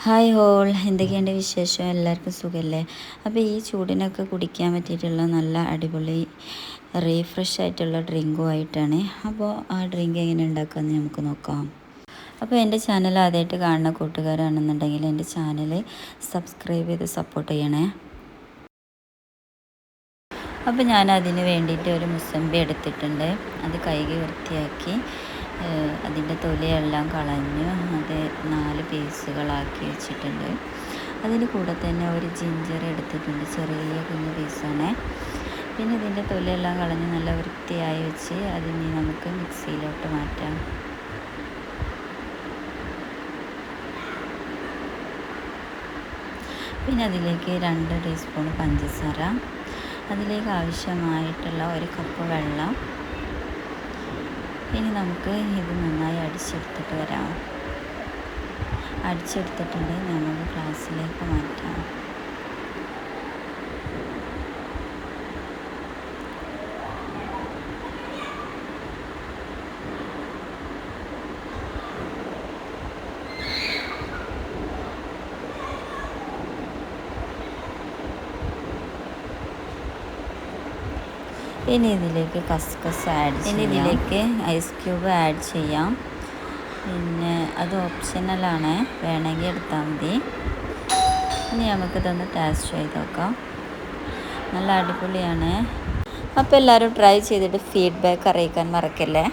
Hi whole, എന്തൊക്കെയുണ്ട് വിശേഷം? എല്ലാവർക്കും സുഖമല്ലേ? അപ്പോൾ ഈ ചൂടിനൊക്കെ കുടിക്കാൻ പറ്റിയിട്ടുള്ള നല്ല അടിപൊളി റീഫ്രഷ് ആയിട്ടുള്ള ഡ്രിങ്കുമായിട്ടാണ്. അപ്പോൾ ആ ഡ്രിങ്ക് എങ്ങനെ ഉണ്ടാക്കാമെന്ന് നമുക്ക് നോക്കാം. അപ്പോൾ എൻ്റെ ചാനൽ ആദ്യമായിട്ട് കാണുന്ന കൂട്ടുകാരാണെന്നുണ്ടെങ്കിൽ എൻ്റെ ചാനൽ സബ്സ്ക്രൈബ് ചെയ്ത് സപ്പോർട്ട് ചെയ്യണേ. അപ്പോൾ ഞാൻ അതിന് വേണ്ടിയിട്ട് ഒരു മുസമ്പി എടുത്തിട്ടുണ്ട്. അത് കഴുകി വൃത്തിയാക്കി അതിൻ്റെ തൊലിയെല്ലാം കളഞ്ഞു അത് 4 പീസുകളാക്കി വെച്ചിട്ടുണ്ട്. അതിന് കൂടെ തന്നെ ഒരു ജിഞ്ചർ എടുത്തിട്ടുണ്ട്, ചെറിയ കുഞ്ഞു പീസാണ്. പിന്നെ ഇതിൻ്റെ തൊലിയെല്ലാം കളഞ്ഞ് നല്ല വൃത്തിയായി വെച്ച് അതിന് നമുക്ക് മിക്സിയിലോട്ട് മാറ്റാം. പിന്നെ അതിലേക്ക് 2 ടീസ്പൂൺ പഞ്ചസാര, അതിലേക്ക് ആവശ്യമായിട്ടുള്ള 1 കപ്പ് വെള്ളം. ഇനി നമുക്ക് ഇത് നന്നായി അടിച്ചെടുത്തിട്ട് വരാം. അടിച്ചെടുത്തിട്ടുണ്ട്, നമുക്ക് ഗ്ലാസ്സിലേക്ക് മാറ്റാം. ഇനി ഇതിലേക്ക് കസ്കസ് ആഡ് ചെയ്യാം. ഇനി ഇതിലേക്ക് ഐസ് ക്യൂബ് ആഡ് ചെയ്യാം. പിന്നെ അത് ഓപ്ഷണലാണ്, വേണമെങ്കിൽ എടുത്താൽ മതി. ഇനി നമുക്കിതൊന്ന് ടേസ്റ്റ് ചെയ്ത് നോക്കാം. നല്ല അടിപൊളിയാണ്. അപ്പോൾ എല്ലാവരും ട്രൈ ചെയ്തിട്ട് ഫീഡ്ബാക്ക് അറിയിക്കാൻ മറക്കല്ലേ.